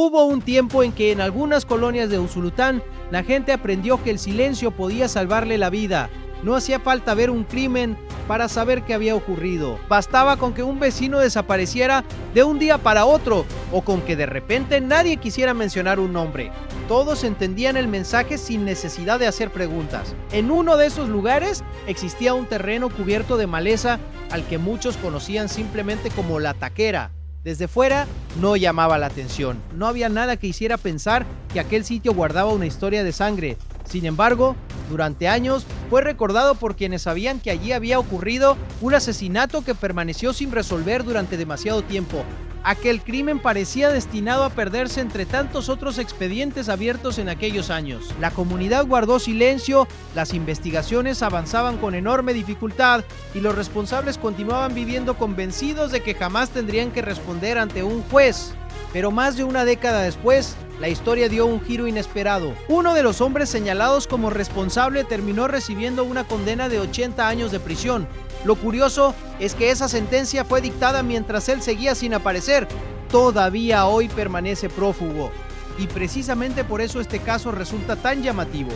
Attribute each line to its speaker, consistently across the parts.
Speaker 1: Hubo un tiempo en que en algunas colonias de Usulután la gente aprendió que el silencio podía salvarle la vida. No hacía falta ver un crimen para saber qué había ocurrido. Bastaba con que un vecino desapareciera de un día para otro o con que de repente nadie quisiera mencionar un nombre. Todos entendían el mensaje sin necesidad de hacer preguntas. En uno de esos lugares existía un terreno cubierto de maleza al que muchos conocían simplemente como la taquera. Desde fuera no llamaba la atención. No había nada que hiciera pensar que aquel sitio guardaba una historia de sangre. Sin embargo, durante años fue recordado por quienes sabían que allí había ocurrido un asesinato que permaneció sin resolver durante demasiado tiempo. Aquel crimen parecía destinado a perderse entre tantos otros expedientes abiertos en aquellos años. La comunidad guardó silencio, las investigaciones avanzaban con enorme dificultad y los responsables continuaban viviendo convencidos de que jamás tendrían que responder ante un juez. Pero más de una década después, la historia dio un giro inesperado. Uno de los hombres señalados como responsable terminó recibiendo una condena de 80 años de prisión. Lo curioso es que esa sentencia fue dictada mientras él seguía sin aparecer. Todavía hoy permanece prófugo. Y precisamente por eso este caso resulta tan llamativo,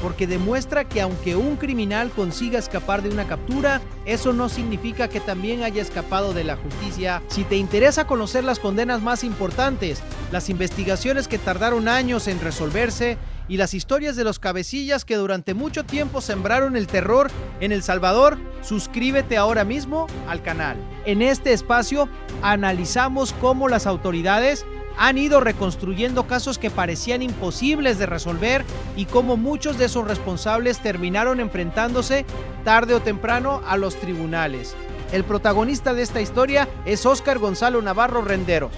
Speaker 1: porque demuestra que aunque un criminal consiga escapar de una captura, eso no significa que también haya escapado de la justicia. Si te interesa conocer las condenas más importantes, las investigaciones que tardaron años en resolverse y las historias de los cabecillas que durante mucho tiempo sembraron el terror en El Salvador, suscríbete ahora mismo al canal. En este espacio analizamos cómo las autoridades han ido reconstruyendo casos que parecían imposibles de resolver y cómo muchos de esos responsables terminaron enfrentándose tarde o temprano a los tribunales. El protagonista de esta historia es Óscar Gonzalo Navarro Renderos.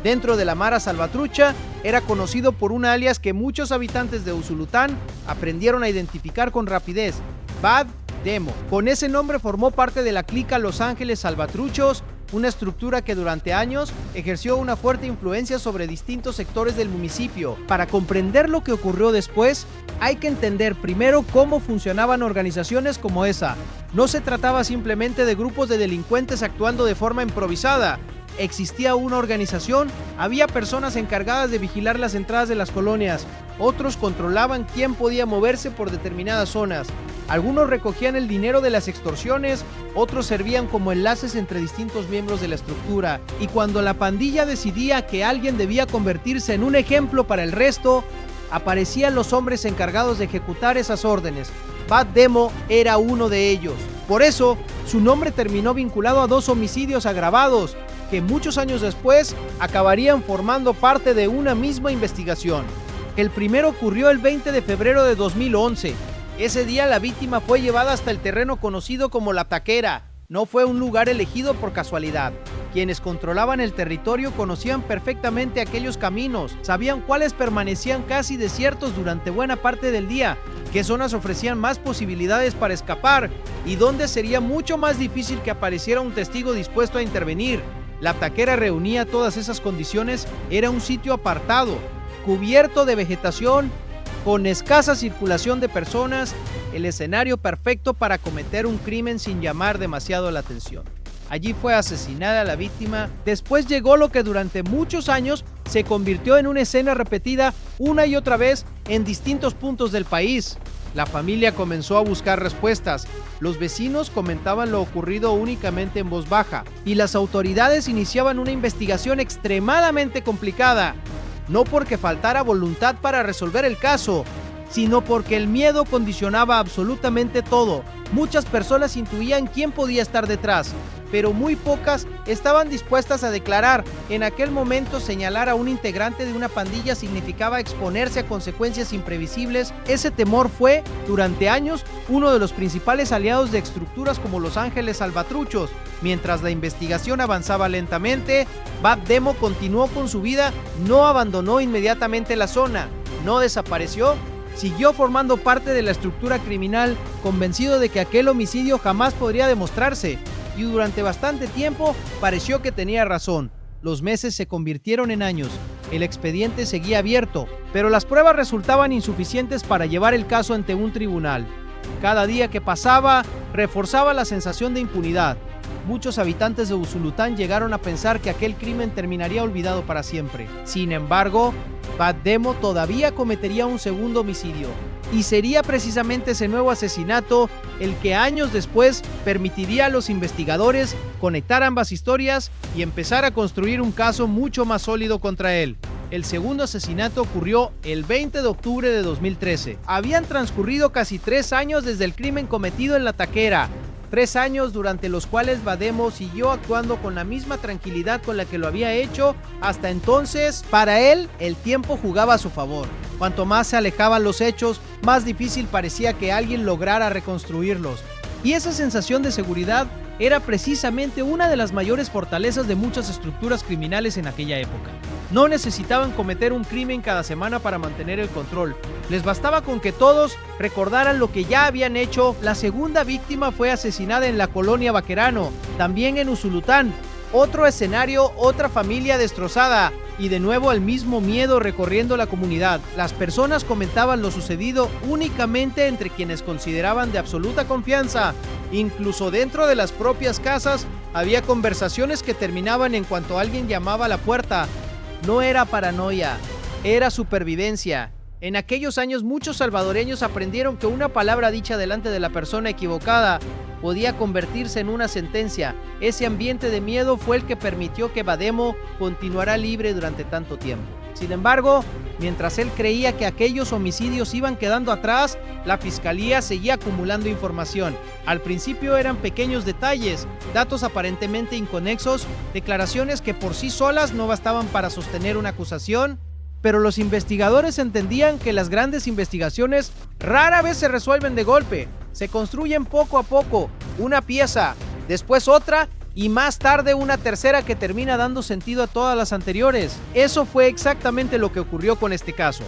Speaker 1: Dentro de la Mara Salvatrucha era conocido por un alias que muchos habitantes de Usulután aprendieron a identificar con rapidez: Bad Demo. Con ese nombre formó parte de la clica Los Ángeles Salvatruchos, una estructura que durante años ejerció una fuerte influencia sobre distintos sectores del municipio. Para comprender lo que ocurrió después, hay que entender primero cómo funcionaban organizaciones como esa. No se trataba simplemente de grupos de delincuentes actuando de forma improvisada. Existía una organización, había personas encargadas de vigilar las entradas de las colonias, otros controlaban quién podía moverse por determinadas zonas. Algunos recogían el dinero de las extorsiones, otros servían como enlaces entre distintos miembros de la estructura. Y cuando la pandilla decidía que alguien debía convertirse en un ejemplo para el resto, aparecían los hombres encargados de ejecutar esas órdenes. Bad Demo era uno de ellos. Por eso, su nombre terminó vinculado a 2 homicidios agravados, que muchos años después acabarían formando parte de una misma investigación. El primero ocurrió el 20 de febrero de 2011. Ese día la víctima fue llevada hasta el terreno conocido como La Taquera. No fue un lugar elegido por casualidad. Quienes controlaban el territorio conocían perfectamente aquellos caminos, sabían cuáles permanecían casi desiertos durante buena parte del día, qué zonas ofrecían más posibilidades para escapar y dónde sería mucho más difícil que apareciera un testigo dispuesto a intervenir. La Taquera reunía todas esas condiciones, era un sitio apartado, cubierto de vegetación, con escasa circulación de personas, el escenario perfecto para cometer un crimen sin llamar demasiado la atención. Allí fue asesinada la víctima. Después llegó lo que durante muchos años se convirtió en una escena repetida una y otra vez en distintos puntos del país. La familia comenzó a buscar respuestas. Los vecinos comentaban lo ocurrido únicamente en voz baja y las autoridades iniciaban una investigación extremadamente complicada. No porque faltara voluntad para resolver el caso, sino porque el miedo condicionaba absolutamente todo. Muchas personas intuían quién podía estar detrás, pero muy pocas estaban dispuestas a declarar. En aquel momento, señalar a un integrante de una pandilla significaba exponerse a consecuencias imprevisibles. Ese temor fue, durante años, uno de los principales aliados de estructuras como Los Ángeles Salvatruchos. Mientras la investigación avanzaba lentamente, Bad Demo continuó con su vida, no abandonó inmediatamente la zona, no desapareció. Siguió formando parte de la estructura criminal, convencido de que aquel homicidio jamás podría demostrarse, y durante bastante tiempo pareció que tenía razón. Los meses se convirtieron en años, el expediente seguía abierto, pero las pruebas resultaban insuficientes para llevar el caso ante un tribunal. Cada día que pasaba reforzaba la sensación de impunidad. Muchos habitantes de Usulután llegaron a pensar que aquel crimen terminaría olvidado para siempre. Sin embargo, Bad Demo todavía cometería un segundo homicidio. Y sería precisamente ese nuevo asesinato el que años después permitiría a los investigadores conectar ambas historias y empezar a construir un caso mucho más sólido contra él. El segundo asesinato ocurrió el 20 de octubre de 2013. Habían transcurrido casi 3 años desde el crimen cometido en La Taquera. 3 años durante los cuales Bad Demo siguió actuando con la misma tranquilidad con la que lo había hecho hasta entonces. Para él, el tiempo jugaba a su favor. Cuanto más se alejaban los hechos, más difícil parecía que alguien lograra reconstruirlos. Y esa sensación de seguridad era precisamente una de las mayores fortalezas de muchas estructuras criminales en aquella época. No necesitaban cometer un crimen cada semana para mantener el control. Les bastaba con que todos recordaran lo que ya habían hecho. La segunda víctima fue asesinada en la colonia Baquerano, también en Usulután. Otro escenario, otra familia destrozada y de nuevo el mismo miedo recorriendo la comunidad. Las personas comentaban lo sucedido únicamente entre quienes consideraban de absoluta confianza. Incluso dentro de las propias casas había conversaciones que terminaban en cuanto alguien llamaba a la puerta. No era paranoia, era supervivencia. En aquellos años muchos salvadoreños aprendieron que una palabra dicha delante de la persona equivocada podía convertirse en una sentencia. Ese ambiente de miedo fue el que permitió que Bad Demo continuara libre durante tanto tiempo. Sin embargo, mientras él creía que aquellos homicidios iban quedando atrás, la fiscalía seguía acumulando información. Al principio eran pequeños detalles, datos aparentemente inconexos, declaraciones que por sí solas no bastaban para sostener una acusación, pero los investigadores entendían que las grandes investigaciones rara vez se resuelven de golpe. Se construyen poco a poco, una pieza, después otra y más tarde una tercera que termina dando sentido a todas las anteriores. Eso fue exactamente lo que ocurrió con este caso.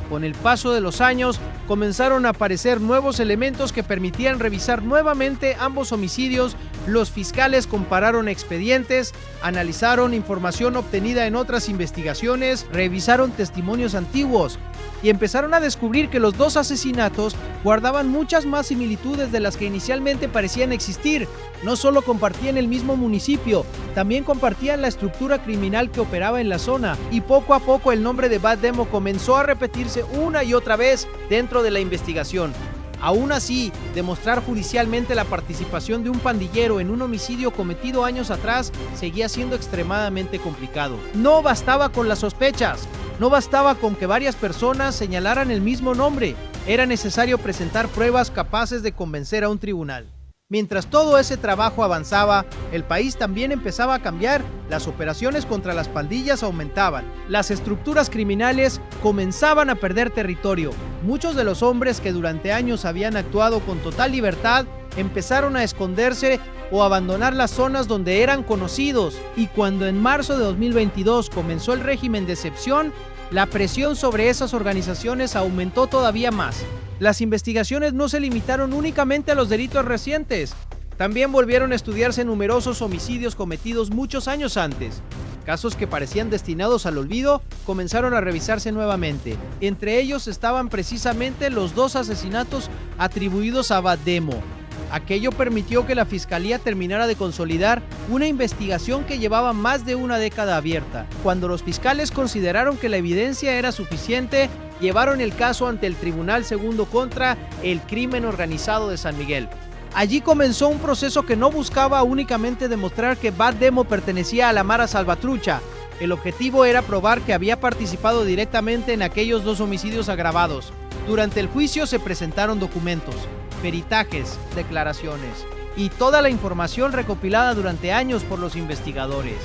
Speaker 1: Con el paso de los años, comenzaron a aparecer nuevos elementos que permitían revisar nuevamente ambos homicidios. Los fiscales compararon expedientes, analizaron información obtenida en otras investigaciones, revisaron testimonios antiguos y empezaron a descubrir que los dos asesinatos guardaban muchas más similitudes de las que inicialmente parecían existir. No solo compartían el mismo municipio, también compartían la estructura criminal que operaba en la zona, y poco a poco el nombre de Bad Demo comenzó a repetirse una y otra vez dentro de la investigación. Aún así, demostrar judicialmente la participación de un pandillero en un homicidio cometido años atrás seguía siendo extremadamente complicado. No bastaba con las sospechas, no bastaba con que varias personas señalaran el mismo nombre, era necesario presentar pruebas capaces de convencer a un tribunal. Mientras todo ese trabajo avanzaba, el país también empezaba a cambiar. Las operaciones contra las pandillas aumentaban. Las estructuras criminales comenzaban a perder territorio. Muchos de los hombres que durante años habían actuado con total libertad empezaron a esconderse o abandonar las zonas donde eran conocidos. Y cuando en marzo de 2022 comenzó el régimen de excepción, la presión sobre esas organizaciones aumentó todavía más. Las investigaciones no se limitaron únicamente a los delitos recientes, también volvieron a estudiarse numerosos homicidios cometidos muchos años antes. Casos que parecían destinados al olvido comenzaron a revisarse nuevamente. Entre ellos estaban precisamente los 2 asesinatos atribuidos a Bad Demo. Aquello permitió que la fiscalía terminara de consolidar una investigación que llevaba más de una década abierta. Cuando los fiscales consideraron que la evidencia era suficiente, llevaron el caso ante el Tribunal Segundo contra el Crimen Organizado de San Miguel. Allí comenzó un proceso que no buscaba únicamente demostrar que Bad Demo pertenecía a la Mara Salvatrucha. El objetivo era probar que había participado directamente en aquellos 2 homicidios agravados. Durante el juicio se presentaron documentos, peritajes, declaraciones y toda la información recopilada durante años por los investigadores.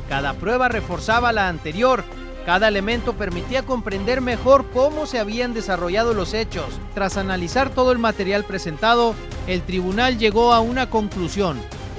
Speaker 1: Cada prueba reforzaba la anterior. Cada elemento permitía comprender mejor cómo se habían desarrollado los hechos. Tras analizar todo el material presentado, el tribunal llegó a una conclusión.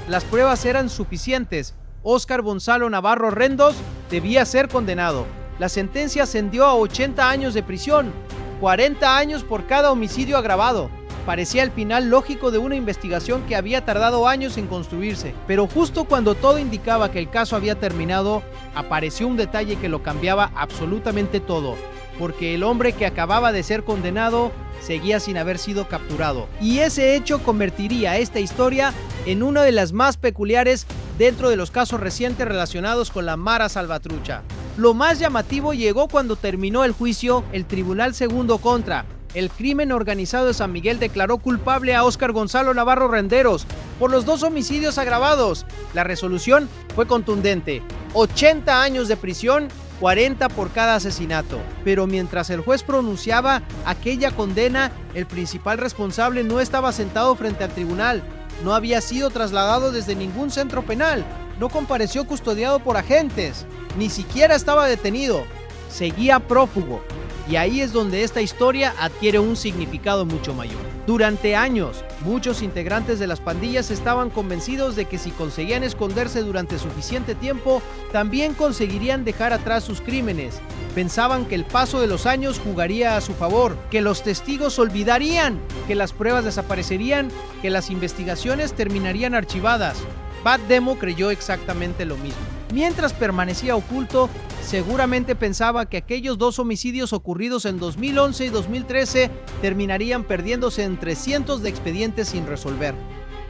Speaker 1: Las pruebas eran suficientes. Óscar Gonzalo Navarro Rendos debía ser condenado. La sentencia ascendió a 80 años de prisión, 40 años por cada homicidio agravado. Parecía el final lógico de una investigación que había tardado años en construirse. Pero justo cuando todo indicaba que el caso había terminado, apareció un detalle que lo cambiaba absolutamente todo. porque el hombre que acababa de ser condenado seguía sin haber sido capturado. Y ese hecho convertiría esta historia en una de las más peculiares dentro de los casos recientes relacionados con la Mara Salvatrucha. Lo más llamativo llegó cuando terminó el juicio. El Tribunal Segundo contra el Crimen Organizado de San Miguel declaró culpable a Óscar Gonzalo Navarro Renderos por los 2 homicidios agravados. La resolución fue contundente: 80 años de prisión, 40 por cada asesinato. Pero mientras el juez pronunciaba aquella condena, el principal responsable no estaba sentado frente al tribunal, no había sido trasladado desde ningún centro penal, no compareció custodiado por agentes, ni siquiera estaba detenido, seguía prófugo. Y ahí es donde esta historia adquiere un significado mucho mayor. Durante años, muchos integrantes de las pandillas estaban convencidos de que si conseguían esconderse durante suficiente tiempo, también conseguirían dejar atrás sus crímenes. Pensaban que el paso de los años jugaría a su favor, que los testigos olvidarían, que las pruebas desaparecerían, que las investigaciones terminarían archivadas. Bad Demo creyó exactamente lo mismo. Mientras permanecía oculto, seguramente pensaba que aquellos 2 homicidios ocurridos en 2011 y 2013 terminarían perdiéndose entre cientos de expedientes sin resolver.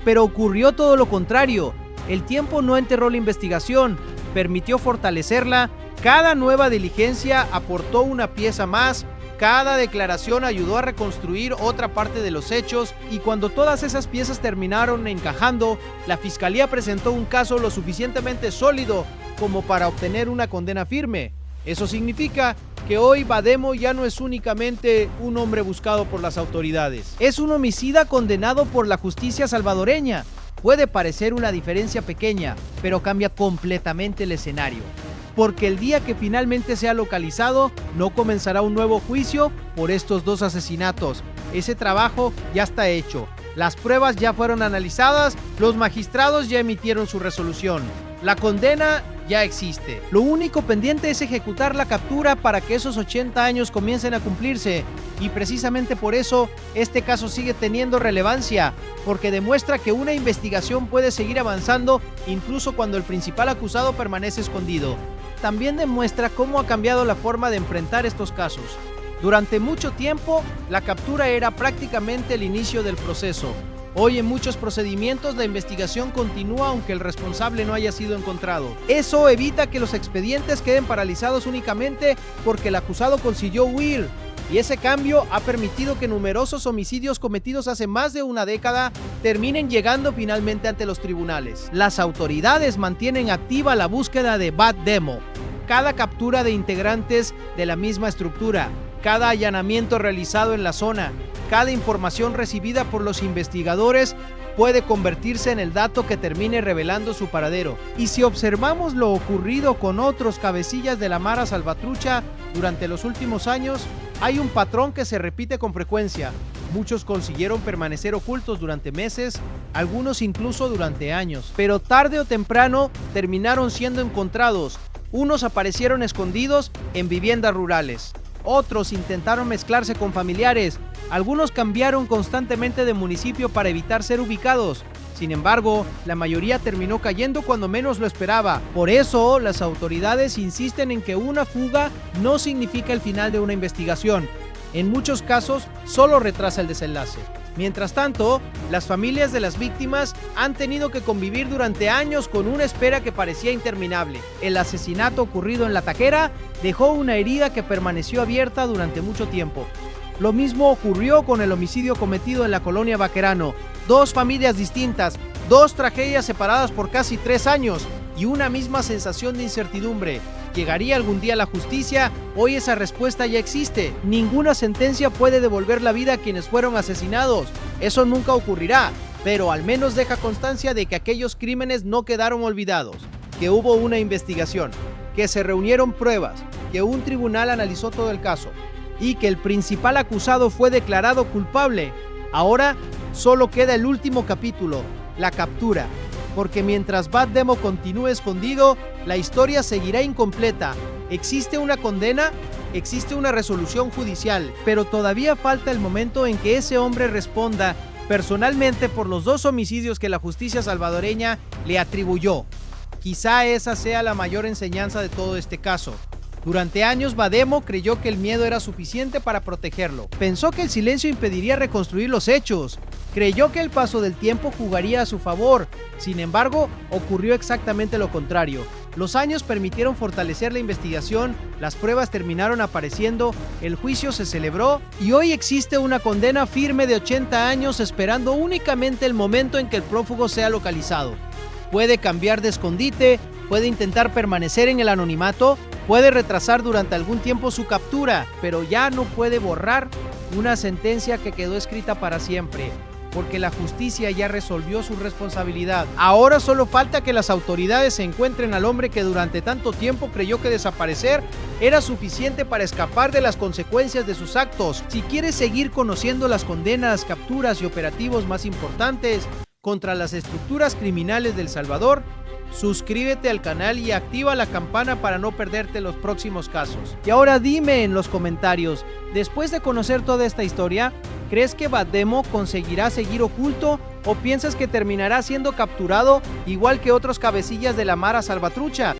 Speaker 1: Pero ocurrió todo lo contrario. El tiempo no enterró la investigación, permitió fortalecerla. Cada nueva diligencia aportó una pieza más. Cada declaración ayudó a reconstruir otra parte de los hechos, y cuando todas esas piezas terminaron encajando, la fiscalía presentó un caso lo suficientemente sólido como para obtener una condena firme. Eso significa que hoy Bad Demo ya no es únicamente un hombre buscado por las autoridades. Es un homicida condenado por la justicia salvadoreña. Puede parecer una diferencia pequeña, pero cambia completamente el escenario. Porque el día que finalmente sea localizado, no comenzará un nuevo juicio por estos 2 asesinatos. Ese trabajo ya está hecho. Las pruebas ya fueron analizadas, los magistrados ya emitieron su resolución. La condena ya existe. Lo único pendiente es ejecutar la captura para que esos 80 años comiencen a cumplirse. Y precisamente por eso, este caso sigue teniendo relevancia, porque demuestra que una investigación puede seguir avanzando incluso cuando el principal acusado permanece escondido. También demuestra cómo ha cambiado la forma de enfrentar estos casos. Durante mucho tiempo, la captura era prácticamente el inicio del proceso. Hoy en muchos procedimientos la investigación continúa aunque el responsable no haya sido encontrado. Eso evita que los expedientes queden paralizados únicamente porque el acusado consiguió huir. Y ese cambio ha permitido que numerosos homicidios cometidos hace más de una década terminen llegando finalmente ante los tribunales. Las autoridades mantienen activa la búsqueda de Bad Demo. Cada captura de integrantes de la misma estructura, cada allanamiento realizado en la zona, cada información recibida por los investigadores puede convertirse en el dato que termine revelando su paradero. Y si observamos lo ocurrido con otros cabecillas de la Mara Salvatrucha durante los últimos años, hay un patrón que se repite con frecuencia. Muchos consiguieron permanecer ocultos durante meses, algunos incluso durante años, pero tarde o temprano terminaron siendo encontrados. Unos aparecieron escondidos en viviendas rurales, otros intentaron mezclarse con familiares, algunos cambiaron constantemente de municipio para evitar ser ubicados. Sin embargo, la mayoría terminó cayendo cuando menos lo esperaba. Por eso, las autoridades insisten en que una fuga no significa el final de una investigación. En muchos casos, solo retrasa el desenlace. Mientras tanto, las familias de las víctimas han tenido que convivir durante años con una espera que parecía interminable. El asesinato ocurrido en La Taquera dejó una herida que permaneció abierta durante mucho tiempo. Lo mismo ocurrió con el homicidio cometido en la colonia Baquerano. 2 familias distintas, 2 tragedias separadas por casi 3 años y una misma sensación de incertidumbre. ¿Llegaría algún día la justicia? Hoy esa respuesta ya existe. Ninguna sentencia puede devolver la vida a quienes fueron asesinados. Eso nunca ocurrirá, pero al menos deja constancia de que aquellos crímenes no quedaron olvidados, que hubo una investigación, que se reunieron pruebas, que un tribunal analizó todo el caso y que el principal acusado fue declarado culpable. Ahora solo queda el último capítulo, la captura. Porque mientras Bad Demo continúe escondido, la historia seguirá incompleta. ¿Existe una condena? Existe una resolución judicial, pero todavía falta el momento en que ese hombre responda personalmente por los 2 homicidios que la justicia salvadoreña le atribuyó. Quizá esa sea la mayor enseñanza de todo este caso. Durante años, Vademo creyó que el miedo era suficiente para protegerlo. Pensó que el silencio impediría reconstruir los hechos. Creyó que el paso del tiempo jugaría a su favor. Sin embargo, ocurrió exactamente lo contrario. Los años permitieron fortalecer la investigación, las pruebas terminaron apareciendo, el juicio se celebró y hoy existe una condena firme de 80 años esperando únicamente el momento en que el prófugo sea localizado. Puede cambiar de escondite, puede intentar permanecer en el anonimato, puede retrasar durante algún tiempo su captura, pero ya no puede borrar una sentencia que quedó escrita para siempre, porque la justicia ya resolvió su responsabilidad. Ahora solo falta que las autoridades encuentren al hombre que durante tanto tiempo creyó que desaparecer era suficiente para escapar de las consecuencias de sus actos. Si quieres seguir conociendo las condenas, capturas y operativos más importantes contra las estructuras criminales de El Salvador, suscríbete al canal y activa la campana para no perderte los próximos casos. Y ahora dime en los comentarios, después de conocer toda esta historia, ¿crees que Vademo conseguirá seguir oculto o piensas que terminará siendo capturado igual que otros cabecillas de la Mara Salvatrucha?